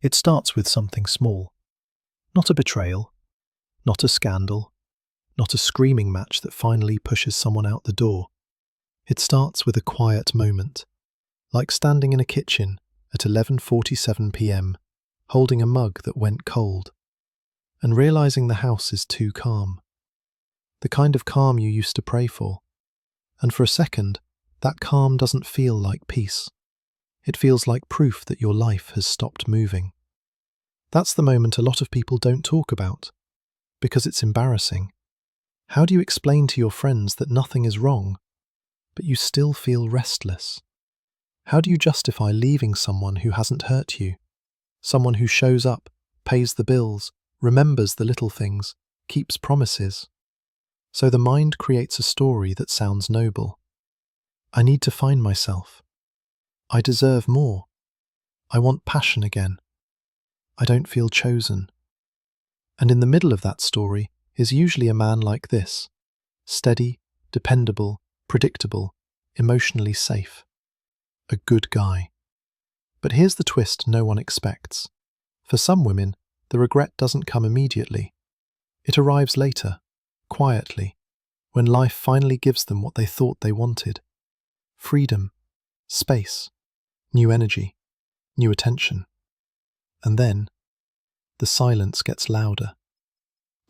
It starts with something small. Not a betrayal, not a scandal, not a screaming match that finally pushes someone out the door. It starts with a quiet moment, like standing in a kitchen at 11:47 p.m., holding a mug that went cold, and realizing the house is too calm. The kind of calm you used to pray for. And for a second, that calm doesn't feel like peace. It feels like proof that your life has stopped moving. That's the moment a lot of people don't talk about, because it's embarrassing. How do you explain to your friends that nothing is wrong, but you still feel restless? How do you justify leaving someone who hasn't hurt you? Someone who shows up, pays the bills, remembers the little things, keeps promises. So the mind creates a story that sounds noble. I need to find myself. I deserve more. I want passion again. I don't feel chosen. And in the middle of that story is usually a man like this: steady, dependable, predictable, emotionally safe. A good guy. But here's the twist no one expects. For some women, the regret doesn't come immediately. It arrives later, quietly, when life finally gives them what they thought they wanted. Freedom, space, new energy, new attention. And then, the silence gets louder.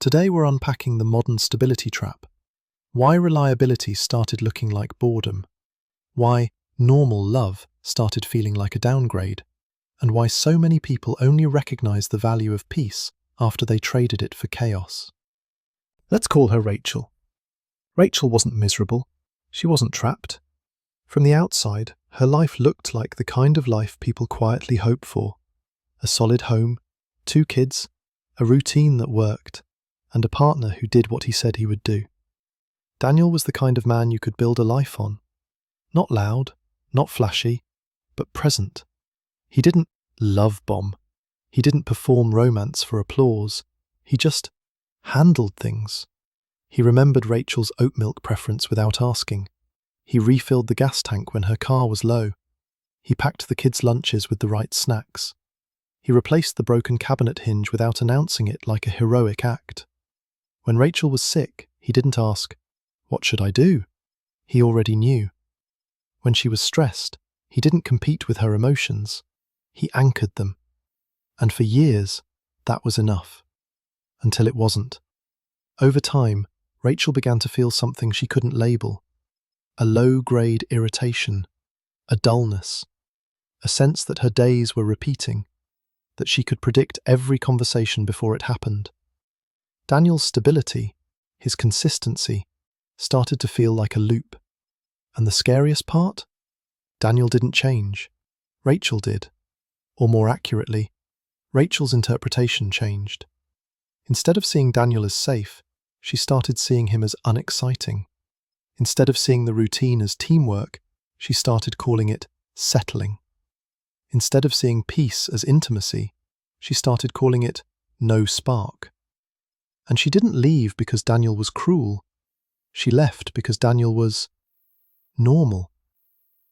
Today we're unpacking the modern stability trap. Why reliability started looking like boredom. Why normal love started feeling like a downgrade. And why so many people only recognize the value of peace after they traded it for chaos. Let's call her Rachel. Rachel wasn't miserable. She wasn't trapped. From the outside, her life looked like the kind of life people quietly hope for. A solid home, 2 kids, a routine that worked, and a partner who did what he said he would do. Daniel was the kind of man you could build a life on. Not loud, not flashy, but present. He didn't love bomb. He didn't perform romance for applause. He just handled things. He remembered Rachel's oat milk preference without asking. He refilled the gas tank when her car was low. He packed the kids' lunches with the right snacks. He replaced the broken cabinet hinge without announcing it like a heroic act. When Rachel was sick, he didn't ask, "What should I do?" He already knew. When she was stressed, he didn't compete with her emotions. He anchored them. And for years, that was enough. Until it wasn't. Over time, Rachel began to feel something she couldn't label. A low-grade irritation, a dullness, a sense that her days were repeating, that she could predict every conversation before it happened. Daniel's stability, his consistency, started to feel like a loop. And the scariest part? Daniel didn't change. Rachel did. Or more accurately, Rachel's interpretation changed. Instead of seeing Daniel as safe, she started seeing him as unexciting. Instead of seeing the routine as teamwork, she started calling it settling. Instead of seeing peace as intimacy, she started calling it no spark. And she didn't leave because Daniel was cruel. She left because Daniel was normal.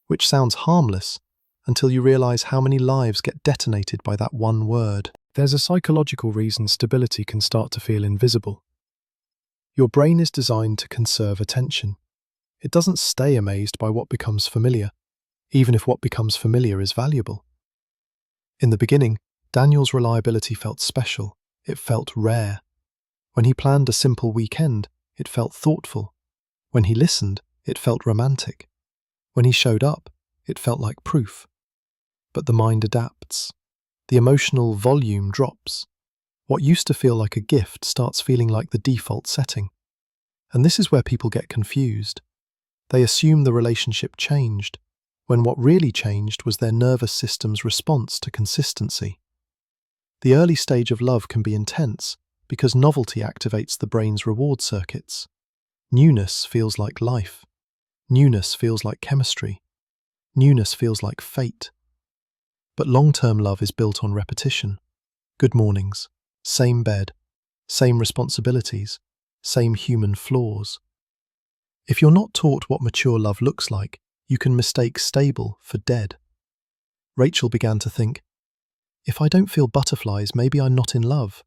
Which sounds harmless until you realize how many lives get detonated by that one word. There's a psychological reason stability can start to feel invisible. Your brain is designed to conserve attention. It doesn't stay amazed by what becomes familiar, even if what becomes familiar is valuable. In the beginning, Daniel's reliability felt special. It felt rare. When he planned a simple weekend, it felt thoughtful. When he listened, it felt romantic. When he showed up, it felt like proof. But the mind adapts. The emotional volume drops. What used to feel like a gift starts feeling like the default setting. And this is where people get confused. They assume the relationship changed, when what really changed was their nervous system's response to consistency. The early stage of love can be intense because novelty activates the brain's reward circuits. Newness feels like life. Newness feels like chemistry. Newness feels like fate. But long-term love is built on repetition. Good mornings, same bed, same responsibilities, same human flaws. If you're not taught what mature love looks like, you can mistake stable for dead. Rachel began to think, If I don't feel butterflies, maybe I'm not in love.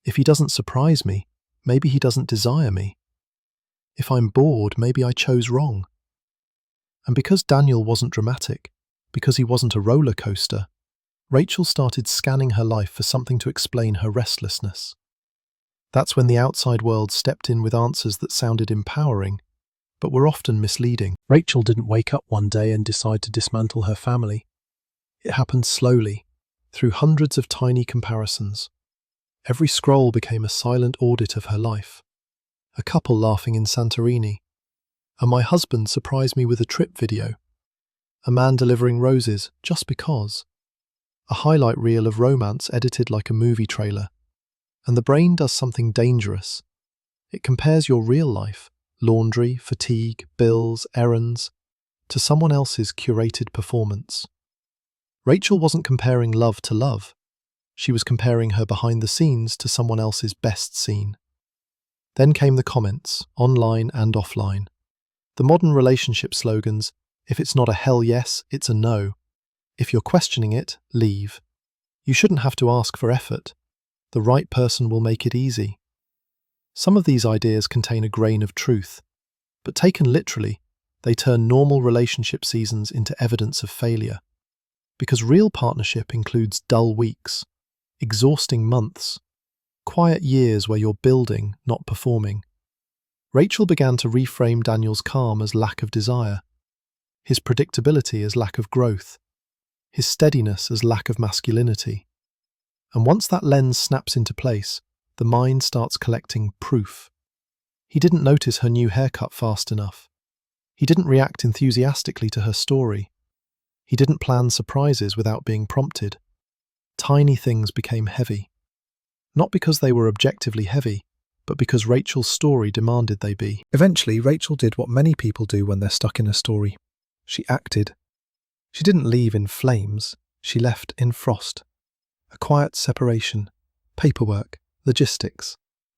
If he doesn't surprise me, maybe he doesn't desire me. If I'm bored, maybe I chose wrong. And because Daniel wasn't dramatic, because he wasn't a roller coaster, Rachel started scanning her life for something to explain her restlessness. That's when the outside world stepped in with answers that sounded empowering, but were often misleading. Rachel didn't wake up one day and decide to dismantle her family. It happened slowly, through hundreds of tiny comparisons. Every scroll became a silent audit of her life. A couple laughing in Santorini. And my husband surprised me with a trip video. A man delivering roses just because. A highlight reel of romance edited like a movie trailer. And the brain does something dangerous. It compares your real life, laundry, fatigue, bills, errands, to someone else's curated performance. Rachel wasn't comparing love to love. She was comparing her behind the scenes to someone else's best scene. Then came the comments, online and offline. The modern relationship slogans, if it's not a hell yes, it's a no. If you're questioning it, leave. You shouldn't have to ask for effort. The right person will make it easy. Some of these ideas contain a grain of truth, but taken literally, they turn normal relationship seasons into evidence of failure. Because real partnership includes dull weeks, exhausting months, quiet years where you're building, not performing. Rachel began to reframe Daniel's calm as lack of desire, his predictability as lack of growth, his steadiness as lack of masculinity. And once that lens snaps into place, the mind starts collecting proof. He didn't notice her new haircut fast enough. He didn't react enthusiastically to her story. He didn't plan surprises without being prompted. Tiny things became heavy. Not because they were objectively heavy, but because Rachel's story demanded they be. Eventually, Rachel did what many people do when they're stuck in a story. She acted. She didn't leave in flames, she left in frost. A quiet separation, paperwork, logistics,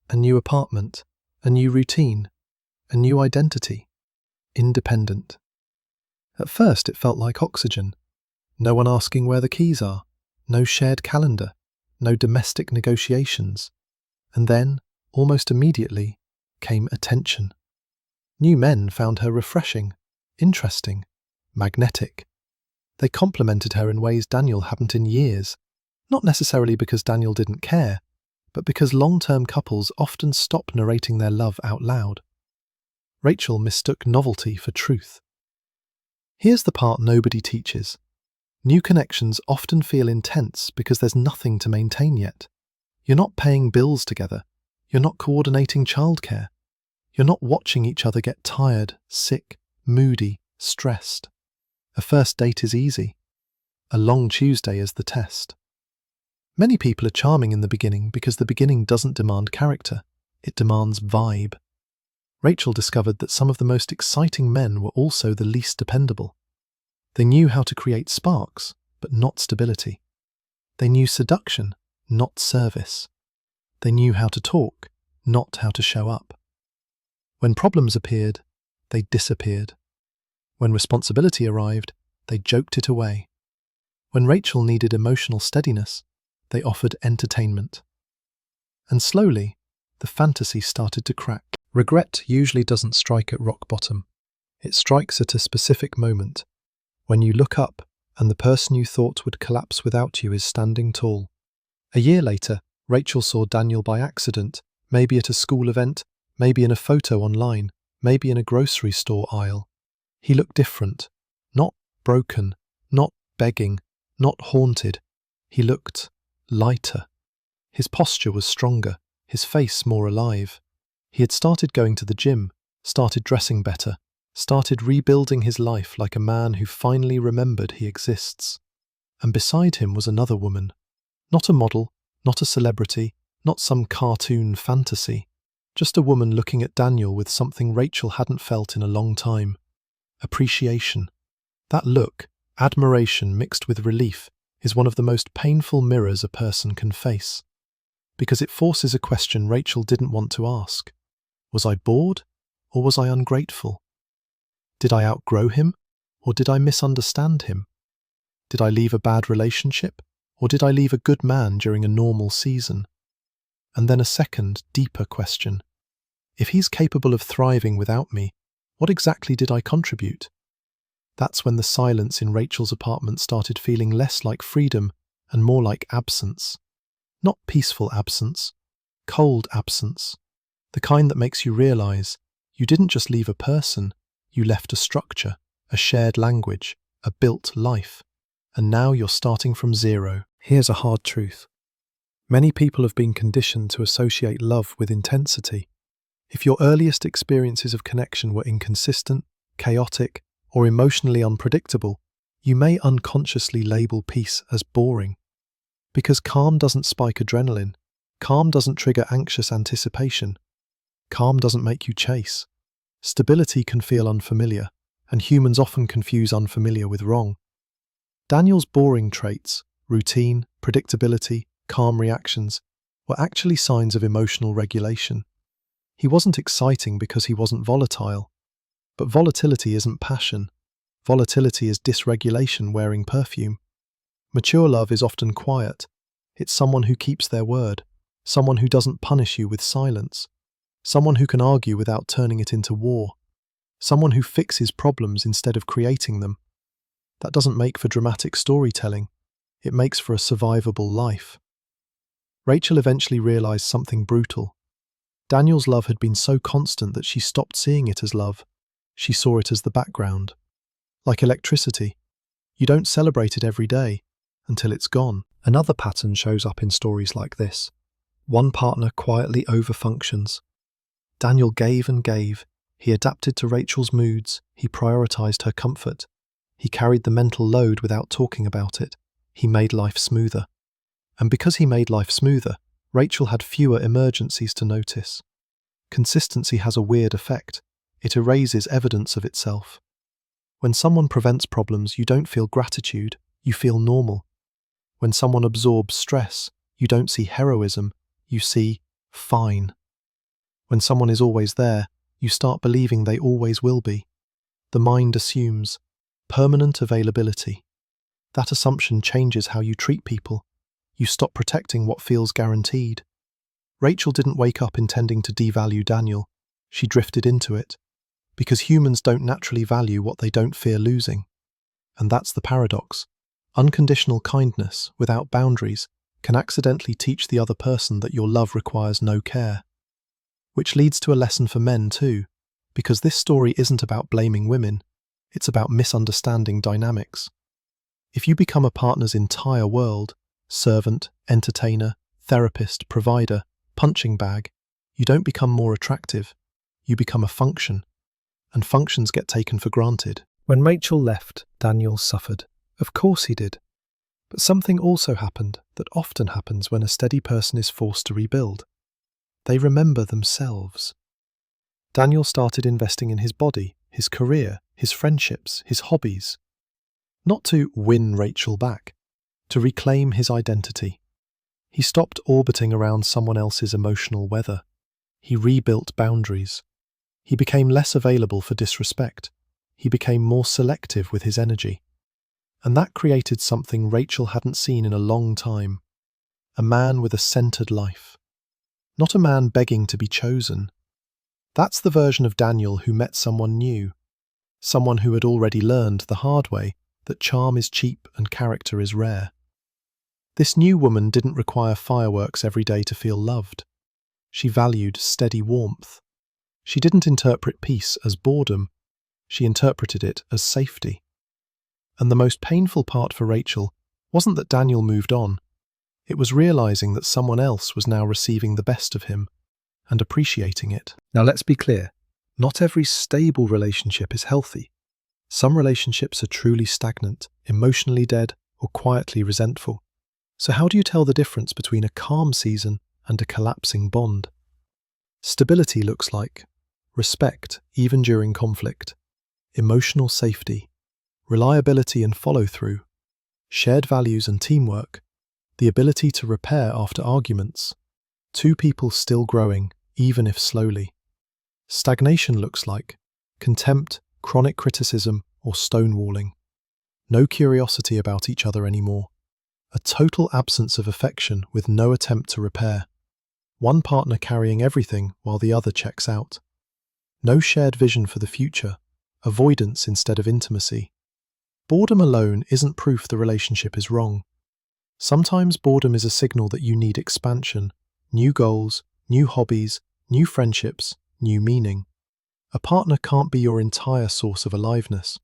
a new apartment, a new routine, a new identity, independent. At first it felt like oxygen. No one asking where the keys are, no shared calendar, no domestic negotiations. And then, almost immediately, came attention. New men found her refreshing, interesting, magnetic. They complimented her in ways Daniel hadn't in years, not necessarily because Daniel didn't care, but because long-term couples often stop narrating their love out loud. Rachel mistook novelty for truth. Here's the part nobody teaches. New connections often feel intense because there's nothing to maintain yet. You're not paying bills together. You're not coordinating childcare. You're not watching each other get tired, sick, moody, stressed. A first date is easy. A long Tuesday is the test. Many people are charming in the beginning because the beginning doesn't demand character. It demands vibe. Rachel discovered that some of the most exciting men were also the least dependable. They knew how to create sparks, but not stability. They knew seduction, not service. They knew how to talk, not how to show up. When problems appeared, they disappeared. When responsibility arrived, they joked it away. When Rachel needed emotional steadiness, they offered entertainment. And slowly, the fantasy started to crack. Regret usually doesn't strike at rock bottom. It strikes at a specific moment, when you look up and the person you thought would collapse without you is standing tall. A year later, Rachel saw Daniel by accident, maybe at a school event, maybe in a photo online, maybe in a grocery store aisle. He looked different, not broken, not begging, not haunted. He looked lighter. His posture was stronger, his face more alive. He had started going to the gym, started dressing better, started rebuilding his life like a man who finally remembered he exists. And beside him was another woman. Not a model, not a celebrity, not some cartoon fantasy. Just a woman looking at Daniel with something Rachel hadn't felt in a long time. Appreciation. That look, admiration mixed with relief, is one of the most painful mirrors a person can face. Because it forces a question Rachel didn't want to ask. Was I bored, or was I ungrateful? Did I outgrow him, or did I misunderstand him? Did I leave a bad relationship, Or did I leave a good man during a normal season? And then a second, deeper question. If he's capable of thriving without me, what exactly did I contribute? That's when the silence in Rachel's apartment started feeling less like freedom and more like absence. Not peaceful absence, cold absence. The kind that makes you realize you didn't just leave a person, you left a structure, a shared language, a built life. And now you're starting from zero. Here's a hard truth. Many people have been conditioned to associate love with intensity. If your earliest experiences of connection were inconsistent, chaotic, or emotionally unpredictable, you may unconsciously label peace as boring. Because calm doesn't spike adrenaline, calm doesn't trigger anxious anticipation, calm doesn't make you chase. Stability can feel unfamiliar, and humans often confuse unfamiliar with wrong. Daniel's boring traits, routine, predictability, calm reactions, were actually signs of emotional regulation. He wasn't exciting because he wasn't volatile. But volatility isn't passion. Volatility is dysregulation wearing perfume. Mature love is often quiet. It's someone who keeps their word, someone who doesn't punish you with silence, someone who can argue without turning it into war, someone who fixes problems instead of creating them. That doesn't make for dramatic storytelling. It makes for a survivable life. Rachel eventually realized something brutal. Daniel's love had been so constant that she stopped seeing it as love. She saw it as the background. Like electricity, you don't celebrate it every day until it's gone. Another pattern shows up in stories like this. One partner quietly overfunctions. Daniel gave and gave. He adapted to Rachel's moods. He prioritized her comfort. He carried the mental load without talking about it. He made life smoother. And because he made life smoother, Rachel had fewer emergencies to notice. Consistency has a weird effect. It erases evidence of itself. When someone prevents problems, you don't feel gratitude, you feel normal. When someone absorbs stress, you don't see heroism, you see fine. When someone is always there, you start believing they always will be. The mind assumes permanent availability. That assumption changes how you treat people. You stop protecting what feels guaranteed. Rachel didn't wake up intending to devalue Daniel. She drifted into it. Because humans don't naturally value what they don't fear losing. And that's the paradox. Unconditional kindness, without boundaries, can accidentally teach the other person that your love requires no care. Which leads to a lesson for men too, because this story isn't about blaming women, it's about misunderstanding dynamics. If you become a partner's entire world, servant, entertainer, therapist, provider, punching bag, you don't become more attractive, you become a function. And functions get taken for granted. When Rachel left, Daniel suffered. Of course he did. But something also happened that often happens when a steady person is forced to rebuild. They remember themselves. Daniel started investing in his body, his career, his friendships, his hobbies. Not to win Rachel back, to reclaim his identity. He stopped orbiting around someone else's emotional weather. He rebuilt boundaries. He became less available for disrespect. He became more selective with his energy. And that created something Rachel hadn't seen in a long time. A man with a centered life. Not a man begging to be chosen. That's the version of Daniel who met someone new. Someone who had already learned the hard way that charm is cheap and character is rare. This new woman didn't require fireworks every day to feel loved. She valued steady warmth. She didn't interpret peace as boredom. She interpreted it as safety. And the most painful part for Rachel wasn't that Daniel moved on. It was realizing that someone else was now receiving the best of him and appreciating it. Now let's be clear. Not every stable relationship is healthy. Some relationships are truly stagnant, emotionally dead, or quietly resentful. So how do you tell the difference between a calm season and a collapsing bond? Stability looks like respect, even during conflict, emotional safety, reliability and follow-through, shared values and teamwork, the ability to repair after arguments, two people still growing, even if slowly. Stagnation looks like contempt, chronic criticism, or stonewalling. No curiosity about each other anymore. A total absence of affection with no attempt to repair. One partner carrying everything while the other checks out. No shared vision for the future. Avoidance instead of intimacy. Boredom alone isn't proof the relationship is wrong. Sometimes boredom is a signal that you need expansion, new goals, new hobbies, new friendships, new meaning. A partner can't be your entire source of aliveness.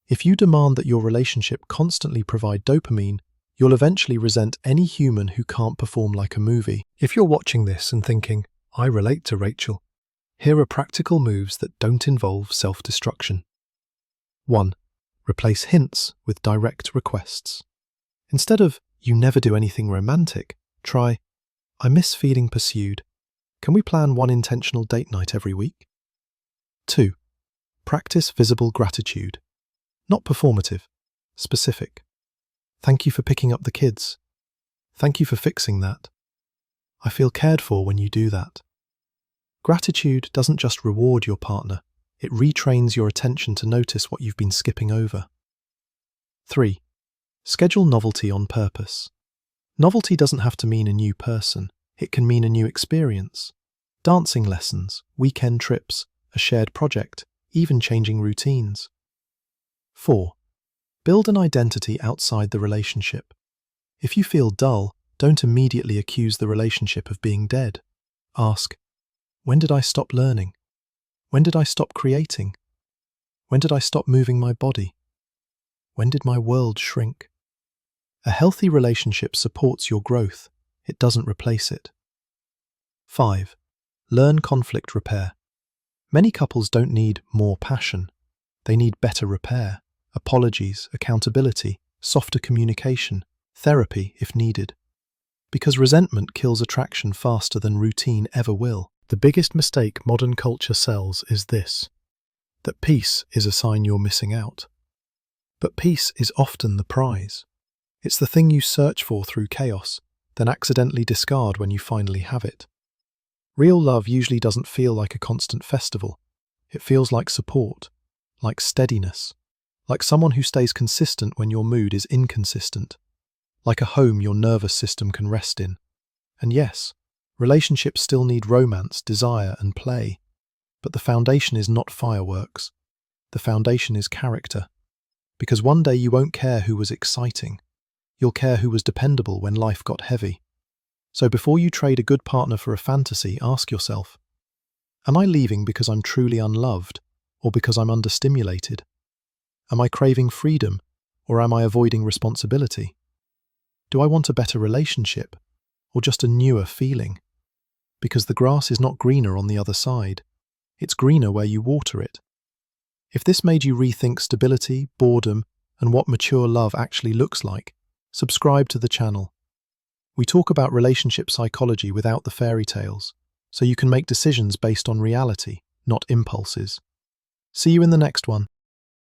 If you demand that your relationship constantly provide dopamine, you'll eventually resent any human who can't perform like a movie. If you're watching this and thinking, I relate to Rachel, here are practical moves that don't involve self-destruction. 1. Replace hints with direct requests. Instead of, you never do anything romantic, try, I miss feeling pursued. Can we plan one intentional date night every week? 2. Practice visible gratitude. Not performative, specific. Thank you for picking up the kids. Thank you for fixing that. I feel cared for when you do that. Gratitude doesn't just reward your partner, it retrains your attention to notice what you've been skipping over. 3. Schedule novelty on purpose. Novelty doesn't have to mean a new person, it can mean a new experience. Dancing lessons, weekend trips, a shared project, even changing routines. 4. Build an identity outside the relationship. If you feel dull, don't immediately accuse the relationship of being dead. Ask, when did I stop learning? When did I stop creating? When did I stop moving my body? When did my world shrink? A healthy relationship supports your growth. It doesn't replace it. 5. Learn conflict repair. Many couples don't need more passion. They need better repair. Apologies, accountability, softer communication, therapy if needed. Because resentment kills attraction faster than routine ever will. The biggest mistake modern culture sells is this, that peace is a sign you're missing out. But peace is often the prize. It's the thing you search for through chaos, then accidentally discard when you finally have it. Real love usually doesn't feel like a constant festival. It feels like support, like steadiness, like someone who stays consistent when your mood is inconsistent, like a home your nervous system can rest in. And yes, relationships still need romance, desire, and play, but the foundation is not fireworks. The foundation is character. Because one day you won't care who was exciting. You'll care who was dependable when life got heavy. So before you trade a good partner for a fantasy, ask yourself, am I leaving because I'm truly unloved, or because I'm understimulated? Am I craving freedom, or am I avoiding responsibility? Do I want a better relationship, or just a newer feeling? Because the grass is not greener on the other side. It's greener where you water it. If this made you rethink stability, boredom, and what mature love actually looks like, subscribe to the channel. We talk about relationship psychology without the fairy tales, so you can make decisions based on reality, not impulses. See you in the next one.